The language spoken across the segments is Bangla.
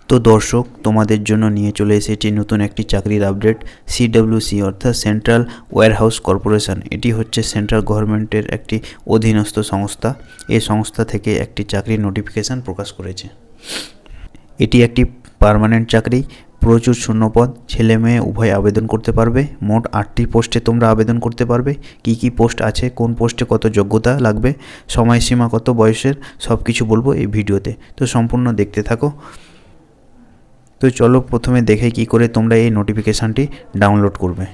তো দর্শক, তোমাদের জন্য নিয়ে চলে এসেছি নতুন একটি চাকরির আপডেট। সিডব্লিউসি অর্থাৎ সেন্ট্রাল ওয়্যারহাউস কর্পোরেশন, এটি হচ্ছে সেন্ট্রাল গভর্নমেন্টের একটি অধীনস্থ সংস্থা। এই সংস্থা থেকে একটি চাকরির নোটিফিকেশান প্রকাশ করেছে। এটি একটি পার্মানেন্ট চাকরি, প্রচুর শূন্যপদ, ছেলে মেয়ে উভয় আবেদন করতে পারবে। মোট 8টি পোস্টে তোমরা আবেদন করতে পারবে। কি কি পোস্ট আছে, কোন পোস্টে কত যোগ্যতা লাগবে, সময়সীমা কত, বয়সের, সব কিছু বলবো এই ভিডিওতে। তো সম্পূর্ণ দেখতে থাকো। তো চলো প্রথমে দেখে কি করে তোমরা এই নোটিফিকেশানটি ডাউনলোড করবে।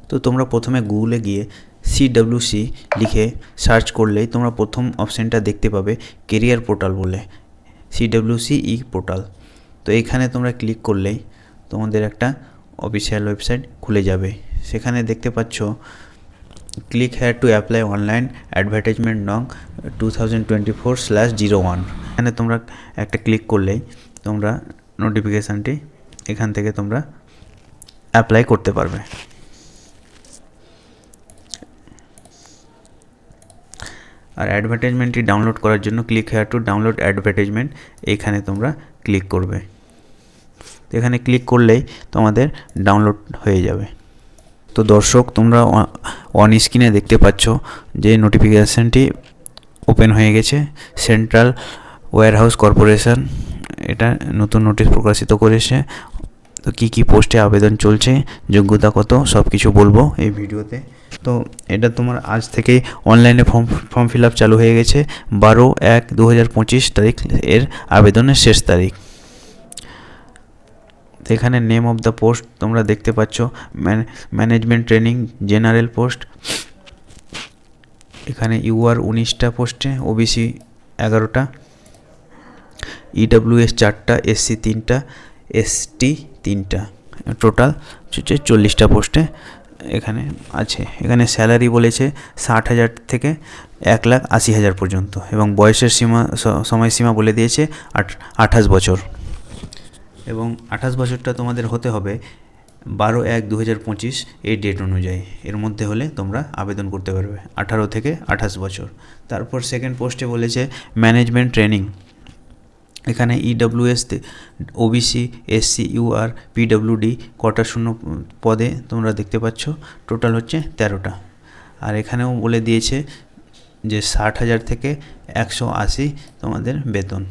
তো তোমরা প্রথমে গুগলে গিয়ে সিডব্লিউসি লিখে সার্চ করলেই তোমরা প্রথম অপশানটা দেখতে পাবে কেরিয়ার পোর্টাল বলে, সিডব্লিউসি ই পোর্টাল। তো এখানে তোমরা ক্লিক করলেই তোমাদের একটা অফিসিয়াল ওয়েবসাইট খুলে যাবে। সেখানে দেখতে পাচ্ছ click here to apply online advertisement নং 2024/01। এখানে তোমরা একটা ক্লিক করলেই তোমরা নোটিফিকেশানটি এখান থেকে তোমরা অ্যাপ্লাই করতে পারবে। আর অ্যাডভার্টাইজমেন্টটি ডাউনলোড করার জন্য click here to download advertisement, এইখানে তোমরা ক্লিক করবে। তো এখানে ক্লিক করলেই তোমাদের ডাউনলোড হয়ে যাবে। তো দর্শক, তোমরা অন স্ক্রিনে দেখতে পাচ্ছ যে নোটিফিকেশানটি ওপেন হয়ে গেছে। সেন্ট্রাল ওয়্যারহাউস কর্পোরেশন এটা নতুন নোটিশ প্রকাশিত করেছে। তো কী কী পোস্টে আবেদন চলছে, যোগ্যতা কত, সব কিছু বলবো এই ভিডিওতে। তো এটা তোমার আজ থেকেই অনলাইনে ফর্ম ফিল আপ চালু হয়ে গেছে। 12/1/2025 তারিখ এর আবেদনের শেষ তারিখ। তো এখানে নেম অফ দ্য পোস্ট তোমরা দেখতে পাচ্ছ, ম্যানেজমেন্ট ট্রেনিং জেনারেল পোস্ট। এখানে ইউআর 19টা পোস্টে, ওবিসি 11টা, ইডব্লিউএস 4টা, এসসি 3টা, এসটি 3টা, টোটাল হচ্ছে 40টা পোস্টে এখানে আছে। এখানে স্যালারি বলেছে 60,000 থেকে 1,80,000 পর্যন্ত, এবং বয়সের সময়সীমা বলে দিয়েছে 28 বছর। এবং 28 বছরটা তোমাদের হতে হবে 12/1/2025 এই ডেট অনুযায়ী। এর মধ্যে হলে তোমরা আবেদন করতে পারবে, 18 থেকে 28 বছর। তারপর সেকেন্ড পোস্টে বলেছে ম্যানেজমেন্ট ট্রেনিং। এখানে EWS, OBC, SC, UR, PWD কটা শূন্য পদে তোমরা দেখতে পাচ্ছ, টোটাল হচ্ছে 13টা। আর এখানেও বলে দিয়েছে যে 60,000 থেকে 180 তোমাদের বেতন।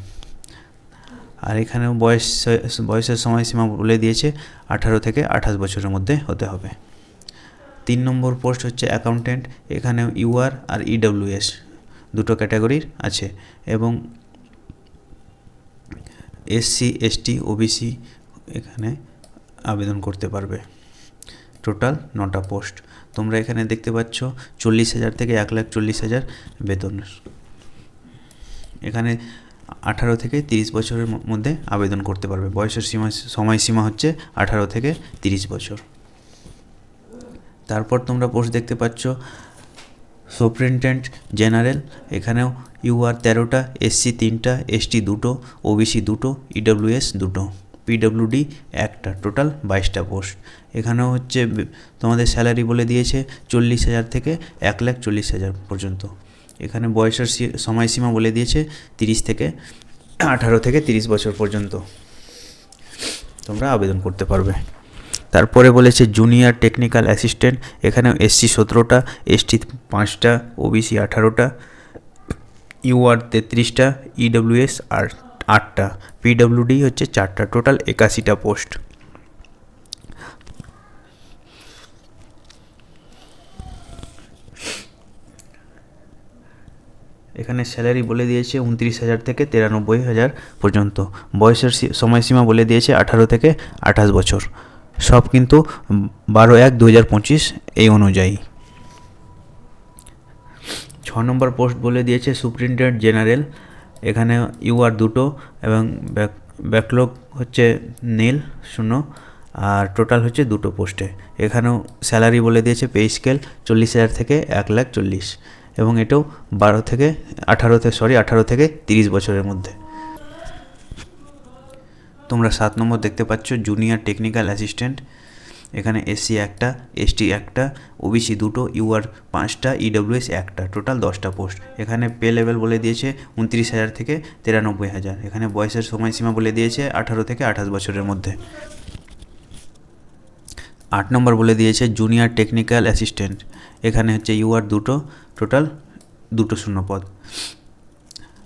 আর এখানেও বয়সের সময়সীমা বলে দিয়েছে 18 থেকে 28 বছরের মধ্যে হতে হবে। 3 নম্বর পোস্ট হচ্ছে অ্যাকাউন্টেন্ট। এখানেও ইউআর আর ইডব্লিউএস দুটো ক্যাটাগরির আছে, এবং এসসি, এসটি, ওবিসি এখানে আবেদন করতে পারবে। টোটাল 9টা পোস্ট। তোমরা এখানে দেখতে পাচ্ছ 40,000 থেকে 1,40,000 বেতনের। এখানে 18 থেকে 30 বছরের মধ্যে আবেদন করতে পারবে। বয়সের সময়সীমা হচ্ছে 18 থেকে 30 বছর। তারপর তোমরা পোস্ট দেখতে পাচ্ছ সুপারিনটেন্ডেন্ট জেনারেল। এখানেও ইউআর 13টা, এসসি 3টা, এসটি 2টো, ওবিসি 2টো, ইডব্লিউএস 2টো, পিডব্লিউডি 1টা, টোটাল 22টা পোস্ট। এখানেও হচ্ছে তোমাদের স্যালারি বলে দিয়েছে 40,000 থেকে 1,40,000 পর্যন্ত। এখানে বয়সের সময়সীমা বলে দিয়েছে 18 থেকে 30 বছর পর্যন্ত তোমরা আবেদন করতে পারবে। তারপরে বলেছে জুনিয়র টেকনিক্যাল অ্যাসিস্ট্যান্ট। এখানেও এসসি 17টা, এসটি 5টা, ওবিসি 18টা, ইউআর 33টা, ইডব্লিউএস 8টা, পিডব্লিউডি হচ্ছে 4টা, টোটাল 81টা পোস্ট। এখানে স্যালারি বলে দিয়েছে 29,000 থেকে 93,000 পর্যন্ত। বয়সের সময়সীমা বলে দিয়েছে 18 থেকে 28 বছর। সব কিন্তু 12/1/2025 এই অনুযায়ী। 6 নম্বর পোস্ট বলে দিয়েছে সুপারিনটেন্ডেন্ট জেনারেল। এখানে ইউআর 2টো এবং ব্যাকলগ হচ্ছে 0, আর টোটাল হচ্ছে 2টো পোস্টে। এখানেও স্যালারি বলে দিয়েছে পে স্কেল 40,000 থেকে 1,40,000, এবং এটাও 18 থেকে 30 বছরের মধ্যে। তোমরা 7 নম্বর দেখতে পাচ্ছ জুনিয়র টেকনিক্যাল অ্যাসিস্ট্যান্ট। এখানে এসসি একটা, এসটি একটা, ওবিসি দুটো, ইউআর 5টা, ইডব্লিউএস একটা, টোটাল 10টা পোস্ট। এখানে পে লেভেল বলে দিয়েছে 29,000 থেকে 93,000। এখানে বয়সের সময়সীমা বলে দিয়েছে 18 থেকে 28 বছরের মধ্যে। 8 নম্বর বলে দিয়েছে জুনিয়র টেকনিক্যাল অ্যাসিস্ট্যান্ট। এখানে হচ্ছে ইউআর দুটো, টোটাল 2 শূন্য পদ।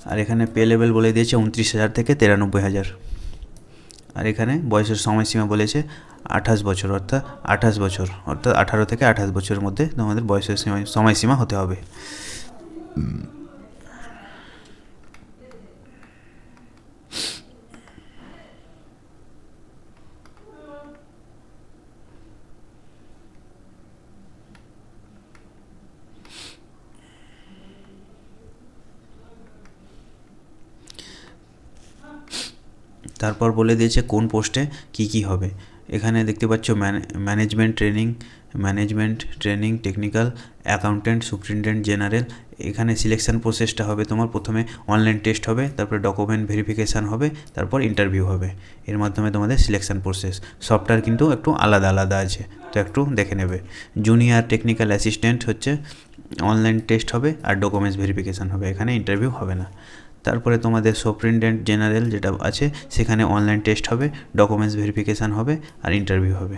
আর এখানে পে লেভেল বলে দিয়েছে 29,000 থেকে 93,000। আর এখানে বয়সের সময়সীমা বলেছে 28 বছর, অর্থাৎ 18 থেকে 28 বছরের মধ্যে তোমাদের বয়সের সময়সীমা হতে হবে। তারপর বলে দিয়েছে কোন পোস্টে কি হবে। এখানে দেখতে পাচ্ছ management training technical accountant, superintendent general. এখানে সিলেকশন প্রসেসটা হবে তোমার প্রথমে অনলাইন টেস্ট হবে, তারপরে ডকুমেন্ট ভেরিফিকেশান হবে, তারপর ইন্টারভিউ হবে। এর মাধ্যমে তোমাদের সিলেকশন প্রসেস। সফটওয়্যার কিন্তু একটু আলাদা আছে, তো একটু দেখে নেবে। জুনিয়র টেকনিক্যাল অ্যাসিস্ট্যান্ট হচ্ছে অনলাইন টেস্ট হবে আর ডকুমেন্টস ভেরিফিকেশান হবে, এখানে ইন্টারভিউ হবে না। তারপরে তোমাদের সুপারিনটেন্ডেন্ট জেনারেল যেটা আছে সেখানে অনলাইন টেস্ট হবে, ডকুমেন্টস ভেরিফিকেশান হবে আর ইন্টারভিউ হবে।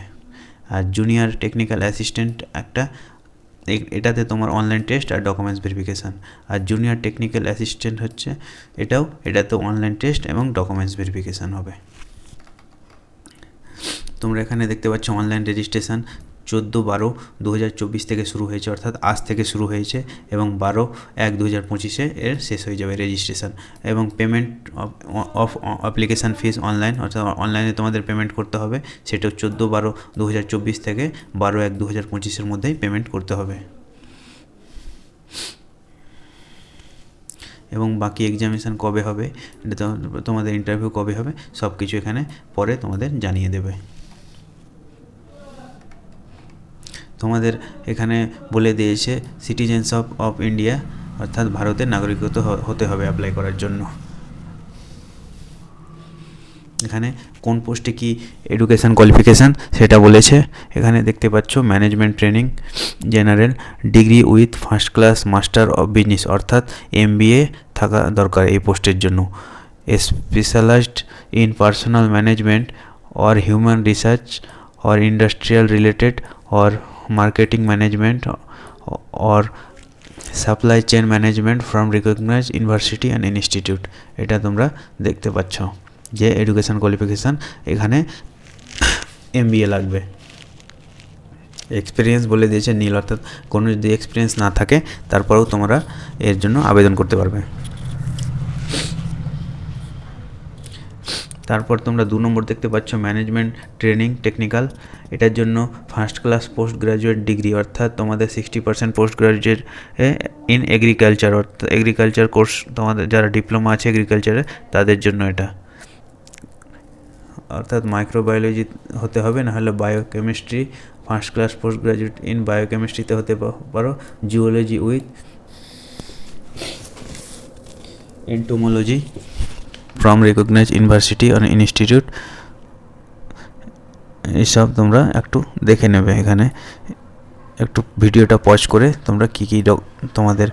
আর জুনিয়র টেকনিক্যাল অ্যাসিস্ট্যান্ট একটা, এটাতে তোমার অনলাইন টেস্ট আর ডকুমেন্টস ভেরিফিকেশান। আর জুনিয়র টেকনিক্যাল অ্যাসিস্ট্যান্ট হচ্ছে এটাতে অনলাইন টেস্ট এবং ডকুমেন্টস ভেরিফিকেশান হবে। তোমরা এখানে দেখতে পাচ্ছ অনলাইন রেজিস্ট্রেশন 14/12/2024 থেকে শুরু হয়েছে, অর্থাৎ আজ থেকে শুরু হয়েছে, এবং 12/1/2025 এর শেষ হয়ে যাবে রেজিস্ট্রেশন। এবং payment of application fees online, অর্থাৎ অনলাইনে তোমাদের পেমেন্ট করতে হবে, সেটাও 14/12/2024 থেকে 12/1/2025 মধ্যেই পেমেন্ট করতে হবে। এবং বাকি এক্সামিনেশান কবে হবে, এটা তোমাদের ইন্টারভিউ কবে হবে, সব কিছু এখানে পরে তোমাদের জানিয়ে দেবে। তোমাদের এখানে বলে দিয়েছে সিটিজেন্স অফ ইন্ডিয়া, অর্থাৎ ভারতের নাগরিকত্ব হতে হবে অ্যাপ্লাই করার জন্য। এখানে কোন পোস্টে কি এডুকেশান কোয়ালিফিকেশান সেটা বলেছে। এখানে দেখতে পাচ্ছ management training general, degree with first class master of business, অর্থাৎ MBA থাকা দরকার এই পোস্টের জন্য। Specialised in personnel management or human research or industrial related or marketing management or supply chain management from recognised university and institute. এটা তোমরা দেখতে পাচ্ছ যে এডুকেশান কোয়ালিফিকেশান এখানে MBA লাগবে। এক্সপিরিয়েন্স বলে দিয়েছে নীল, অর্থাৎ কোনো যদি এক্সপিরিয়েন্স না থাকে তারপরেও তোমরা এর জন্য আবেদন করতে পারবে। তারপর তোমরা 2 নম্বর দেখতে পাচ্ছ ম্যানেজমেন্ট ট্রেনিং টেকনিক্যাল। এটার জন্য first class post graduate degree, অর্থাৎ তোমাদের 60% পোস্ট গ্রাজুয়েট ইন এগ্রিকালচার, অর্থাৎ এগ্রিকালচার কোর্স তোমাদের যারা ডিপ্লোমা আছে এগ্রিকালচারে তাদের জন্য এটা, অর্থাৎ মাইক্রোবায়োলজি হতে হবে, না হলে biochemistry, first class post graduate in বায়োকেমিস্ট্রিতে হতে পারো, geology with entomology from recognised university or institute. এইসব তোমরা একটু দেখে নেবে, এখানে একটু ভিডিওটা পজ করে তোমরা কী তোমাদের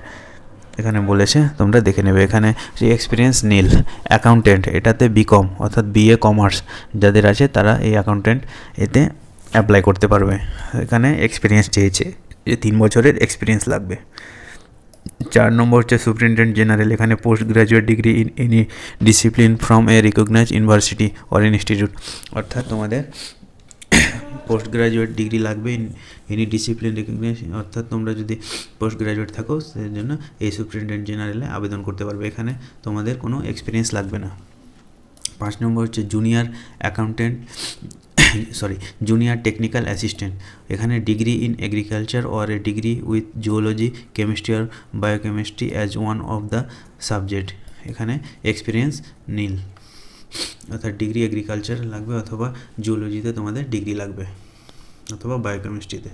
এখানে বলেছে তোমরা দেখে নেবে। এখানে যে এক্সপিরিয়েন্স নীল অ্যাকাউন্টেন্ট, এটাতে BCom অর্থাৎ BA কমার্স যাদের আছে তারা এই অ্যাকাউন্টেন্ট এতে অ্যাপ্লাই করতে পারবে। এখানে এক্সপিরিয়েন্স চেয়েছে যে 3 বছরের এক্সপিরিয়েন্স লাগবে। 4 নম্বর হচ্ছে সুপারিনটেন্ডেন্ট জেনারেল। এখানে post graduate degree in any discipline from a recognised university or institute, অর্থাৎ তোমাদের পোস্ট গ্রাজুয়েট ডিগ্রি লাগবে এনি ডিসিপ্লিন রিকগনাইজ, অর্থাৎ তোমরা যদি পোস্ট গ্রাজুয়েট থাকো সেই জন্য এই সুপারিনটেন্ডেন্ট জেনারেলে আবেদন করতে পারবে। এখানে তোমাদের কোনো এক্সপিরিয়েন্স লাগবে না। 5 নম্বর হচ্ছে জুনিয়র টেকনিক্যাল অ্যাসিস্ট্যান্ট। এখানে degree in agriculture or a degree with geology, chemistry or biochemistry as one of the subject. এখানে এক্সপিরিয়েন্স নীল, অর্থাৎ ডিগ্রি এগ্রিকালচার লাগবে, অথবা জিওলজিতে তোমাদের ডিগ্রি লাগবে, অথবা বায়োকেমিস্ট্রিতে।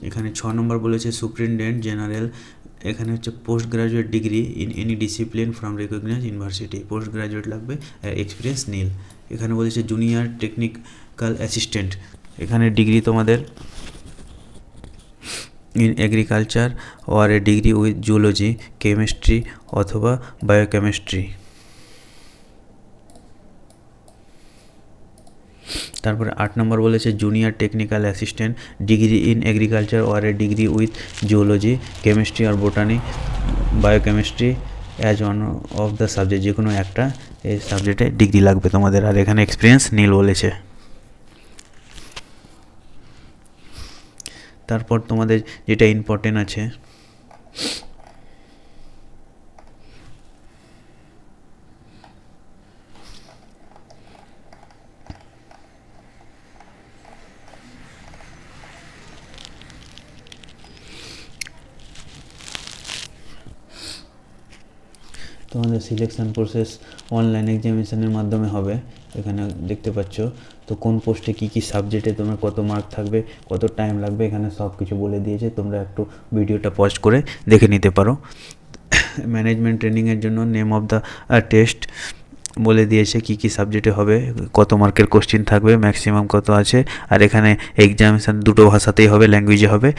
এখানে 6 নম্বর বলেছে সুপারিনটেন্ডেন্ট জেনারেল এখানে হচ্ছে post graduate degree in any discipline from recognise university, post graduate লাগবে, এক্সপিরিয়েন্স নীল। এখানে বলেছে জুনিয়র টেকনিক্যাল অ্যাসিস্ট্যান্ট, এখানে ডিগ্রি তোমাদের in agriculture or a degree with zoology, chemistry অথবা বায়োকেমিস্ট্রি। তারপরে 8 নম্বর বলেছে junior technical assistant, degree in agriculture or a degree with zoology, chemistry আর botany, biochemistry as one of the subject, যে কোনো একটা এই সাবজেক্টে ডিগ্রি লাগবে তোমাদের। আর এখানে এক্সপিরিয়েন্স নীল বলেছে। তারপর তোমাদের যেটা ইম্পর্টেন্ট আছে, তোমাদের সিলেকশন প্রসেস অনলাইন এক্সামিনেশনের মাধ্যমে হবে, এখানে দেখতে পাচ্ছ। তো কোন পোস্টে কী কী সাবজেক্টে তোমার কত মার্ক থাকবে, কত টাইম লাগবে, এখানে সব কিছু বলে দিয়েছে। তোমরা একটু ভিডিওটা পজ করে দেখে নিতে পারো। ম্যানেজমেন্ট ট্রেনিংয়ের জন্য নেম অফ দ্য টেস্ট বলে দিয়েছে, কী কী সাবজেক্টে হবে, কত মার্কের কোশ্চিন থাকবে, ম্যাক্সিমাম কত আছে। আর এখানে এক্সামিনেশান দুটো ভাষাতেই হবে, ল্যাঙ্গুয়েজে হবে,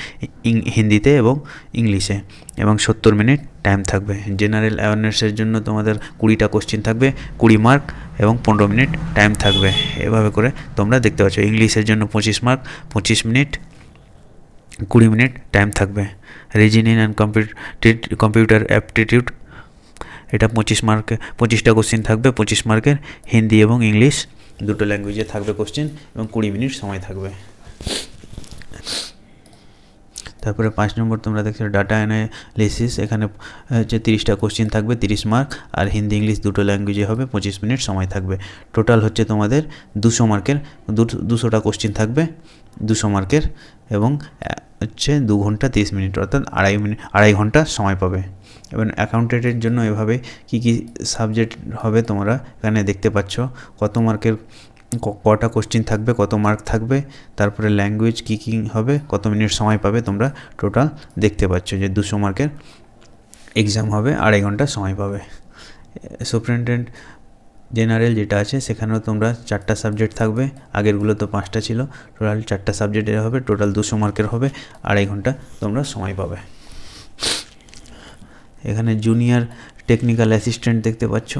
হিন্দিতে এবং ইংলিশে, এবং 70 মিনিট টাইম থাকবে। জেনারেল অ্যাওয়ারনেসের জন্য তোমাদের 20টা কোশ্চিন থাকবে, 20 মার্ক এবং 15 মিনিট টাইম থাকবে। এভাবে করে তোমরা দেখতে পাচ্ছ। ইংলিশের জন্য 25 মার্ক, 25 মিনিট, 20 মিনিট টাইম থাকবে। রিজনিং অ্যান্ড কম্পিউটার অ্যাপটিটিউড, এটা 25 মার্কে 25টা কোশ্চিন থাকবে, 25 মার্কের, হিন্দি এবং ইংলিশ দুটো ল্যাঙ্গুয়েজে থাকবে কোশ্চিন, এবং 20 মিনিট সময় থাকবে। তারপরে 5 নম্বর তোমরা দেখছো ডাটা অ্যানালিসিস, এখানে হচ্ছে 30টা কোশ্চিন থাকবে, 30 মার্ক, আর হিন্দি ইংলিশ দুটো ল্যাঙ্গুয়েজে হবে, 25 মিনিট সময় থাকবে। টোটাল হচ্ছে তোমাদের 200 মার্কের, 200টা কোশ্চিন থাকবে 200 মার্কের, এবং হচ্ছে 2 ঘন্টা 30 মিনিট, অর্থাৎ আড়াই ঘন্টা সময় পাবে। এবং অ্যাকাউন্টেন্টের জন্য এভাবে কী কী সাবজেক্ট হবে তোমরা এখানে দেখতে পাচ্ছ, কত মার্কের কটা কোশ্চিন থাকবে, কত মার্ক থাকবে, তারপরে ল্যাঙ্গুয়েজ কী কী হবে, কত মিনিট সময় পাবে, তোমরা টোটাল দেখতে পাচ্ছ যে 200 মার্কের এক্সাম হবে, আড়াই ঘন্টা সময় পাবে। সুপারিনটেন্ডেন্ট জেনারেল যেটা আছে সেখানেও তোমরা 4টা সাবজেক্ট থাকবে, আগেরগুলো তো 5টা ছিল, টোটাল 4টা সাবজেক্টের হবে, টোটাল 200 মার্কের হবে, আড়াই ঘন্টা তোমরা সময় পাবে। এখানে জুনিয়র টেকনিক্যাল অ্যাসিস্ট্যান্ট দেখতে পাচ্ছ,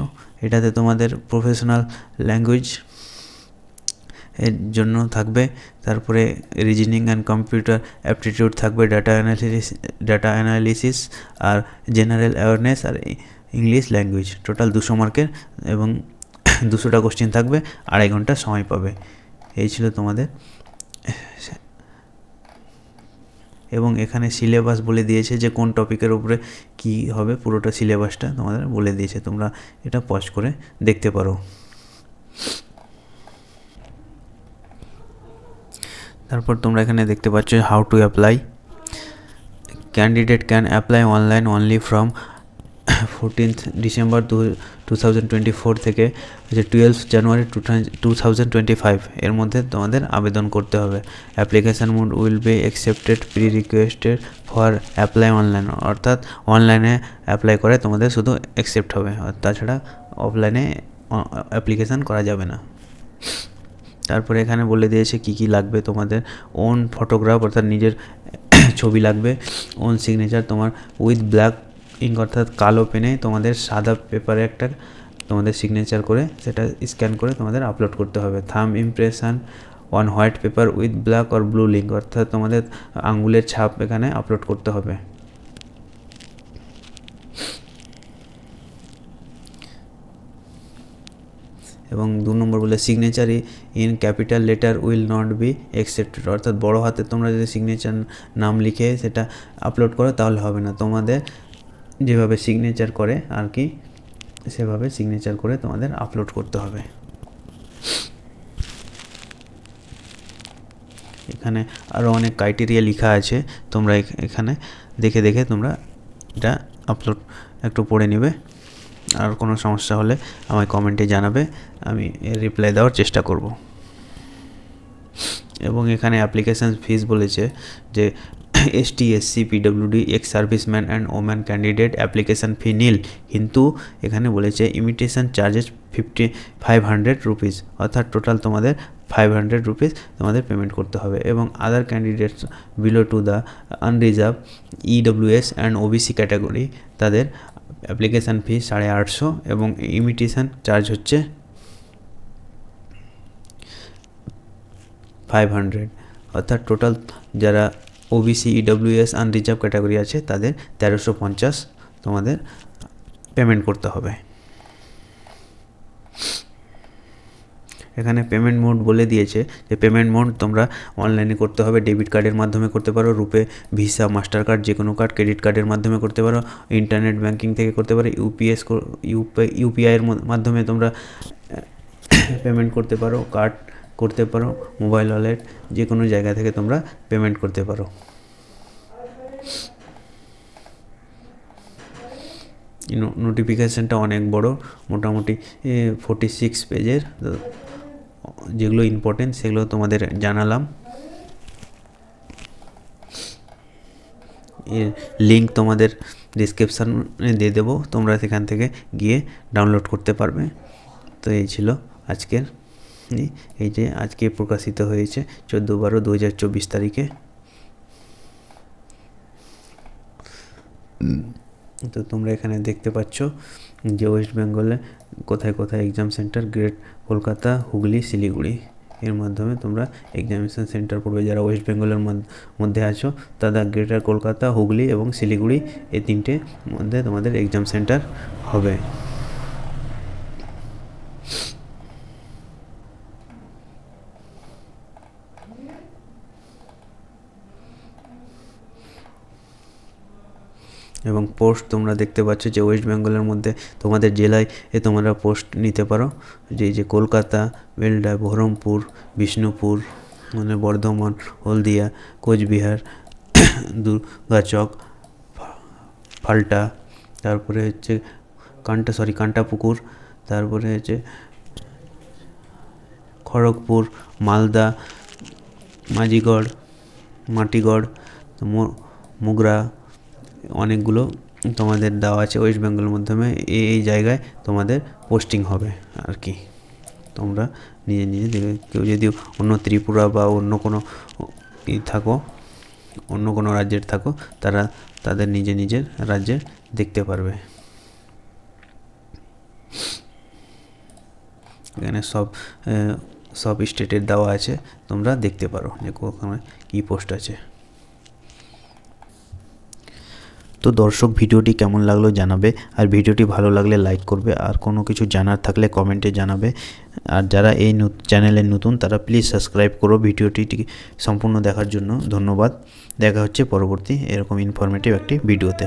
এটাতে তোমাদের প্রফেশনাল ল্যাঙ্গুয়েজ এর জন্য থাকবে, তারপরে রিজনিং অ্যান্ড কম্পিউটার অ্যাপটিটিউড থাকবে, ডাটা অ্যানালিসিস আর জেনারেল অ্যাওয়ারনেস আর ইংলিশ ল্যাঙ্গুয়েজ, টোটাল 200 মার্কের, এবং 200টা কোশ্চেন থাকবে, আড়াই ঘন্টা সময় পাবে। এই ছিল তোমাদের। এবং এখানে সিলেবাস বলে দিয়েছে যে কোন টপিকের উপরে কি হবে, পুরোটা সিলেবাসটা তোমাদের বলে দিয়েছে, তোমরা এটা পজ করে দেখতে পারো। তারপর তোমরা এখানে দেখতে পাচ্ছ how to apply. Candidate can apply online only from 14th December 2024 থেকে 12th জানুয়ারি 2025 এর মধ্যে তোমাদের আবেদন করতে হবে। Application mode will be accepted pre requested for apply online, অর্থাৎ অনলাইনে অ্যাপ্লাই করে তোমাদের শুধু অ্যাকসেপ্ট হবে, তাছাড়া অফলাইনে অ্যাপ্লিকেশান করা যাবে না। তারপরে এখানে বলে দিয়েছে কী কী লাগবে তোমাদের। ওন ফটোগ্রাফ, অর্থাৎ নিজের ছবি লাগবে। ওন সিগনেচার, তোমার উইথ ব্ল্যাক ইঙ্ক, অর্থাৎ কালো পেনে তোমাদের সাদা পেপারে একটা তোমাদের সিগনেচার করে সেটা স্ক্যান করে তোমাদের আপলোড করতে হবে। Thumb impression on white paper with black or blue link, অর্থাৎ তোমাদের আঙ্গুলের ছাপ এখানে আপলোড করতে হবে। এবং 2 নম্বর বলে signature in capital letter will not be accepted, অর্থাৎ বড় হাতে তোমরা যদি সিগনেচার নাম লিখে সেটা আপলোড করো তাহলে হবে না, তোমাদের যেভাবে সিগনেচার করে আর কি সেভাবে সিগনেচার করে তোমাদের আপলোড করতে হবে। এখানে আরও অনেক ক্রাইটেরিয়া লেখা আছে, তোমরা এখানে দেখে দেখে তোমরা এটা আপলোড একটু পড়ে নেবে। আর কোনো সমস্যা হলে আমায় কমেন্টে জানাবে, আমি এর রিপ্লাই দেওয়ার চেষ্টা করব। এবং এখানে অ্যাপ্লিকেশান ফিস বলেছে যে ST SC PWD ex serviceman and woman candidate application fee nil, কিন্তু এখানে বলেছে ইমিটেশন চার্জেস 500 রুপিস, অর্থাৎ টোটাল তোমাদের 500 রুপিস তোমাদের পেমেন্ট করতে হবে। এবং other candidates below to the unreserve EWS and OBC category, তাদের অ্যাপ্লিকেশান ফি 850 এবং ইমিটেশন চার্জ হচ্ছে 500, অর্থাৎ টোটাল যারা OBC EWS আনরিজার্ভ ক্যাটাগরি আছে তাদের 1350 তোমাদের পেমেন্ট করতে হবে। এখানে পেমেন্ট মোড বলে দিয়েছে যে পেমেন্ট মোড তোমরা অনলাইনে করতে হবে, ডেবিট কার্ডের মাধ্যমে করতে পারো, রুপে, ভিসা, মাস্টার কার্ড, যে কোনো কার্ড, ক্রেডিট কার্ডের মাধ্যমে করতে পারো, ইন্টারনেট ব্যাঙ্কিং থেকে করতে পারো, ইউপিআইয়ের মাধ্যমে তোমরা পেমেন্ট করতে পারো, কার্ড করতে পারো, মোবাইল ওয়ালেট, যে কোনো জায়গা থেকে তোমরা পেমেন্ট করতে পারো। নোটিফিকেশানটা অনেক বড়, মোটামুটি 46 পেজের, যেগুলো ইম্পর্টেন্ট সেগুলো তোমাদের জানালাম। এর লিঙ্ক তোমাদের ডিসক্রিপশানে দিয়ে দেবো, তোমরা সেখান থেকে গিয়ে ডাউনলোড করতে পারবে। তো এই ছিল আজকের, এই যে আজকে প্রকাশিত হয়েছে 14/12/2024 তারিখে। তো তোমরা এখানে দেখতে পাচ্ছ যে ওয়েস্ট বেঙ্গলে কোথায় কোথায় exam centre, great Kolkata, Hooghly, Siliguri, এর মাধ্যমে তোমরা এক্সামিনেশন সেন্টার পড়বে। যারা ওয়েস্ট বেঙ্গলের মধ্যে আছো তারা গ্রেটার কলকাতা, হুগলি এবং শিলিগুড়ি এই তিনটে মধ্যে তোমাদের এক্সাম সেন্টার হবে। এবং পোস্ট তোমরা দেখতে পাচ্ছ যে ওয়েস্ট বেঙ্গলের মধ্যে তোমাদের জেলায় তোমরা পোস্ট নিতে পারো, যে কলকাতা, বেলডা, বহরমপুর, বিষ্ণুপুর, মানে বর্ধমান, হলদিয়া, কোচবিহার, দুর্গাচক, ফাল্টা, তারপরে হচ্ছে কান্টাপুকুর, তারপরে হচ্ছে খড়গপুর, মালদা, মাঝিগড়, মাটিগড়, মুগরা, অনেকগুলো তোমাদের দেওয়া আছে ওয়েস্ট বেঙ্গলের মাধ্যমে। এই জায়গায় তোমাদের পোস্টিং হবে আর কি। তোমরা নিজে নিজে দেখে, কেউ যদি অন্য ত্রিপুরা বা অন্য কোনো থাকো, অন্য কোনো রাজ্যের থাকো, তারা তাদের নিজের রাজ্যে দেখতে পারবে। এখানে সব স্টেটের দেওয়া আছে, তোমরা দেখতে পারো যে ওখানে কী পোস্ট আছে। তো দর্শক, ভিডিওটি কেমন লাগলো জানাবে, আর ভিডিওটি ভালো লাগলে লাইক করবে, আর কোনো কিছু জানার থাকলে কমেন্টে জানাবে। আর যারা এই চ্যানেলে নতুন তারা প্লিজ সাবস্ক্রাইব করো। ভিডিওটি সম্পূর্ণ দেখার জন্য ধন্যবাদ। দেখা হচ্ছে পরবর্তী এরকম ইনফরমেটিভ একটি ভিডিওতে।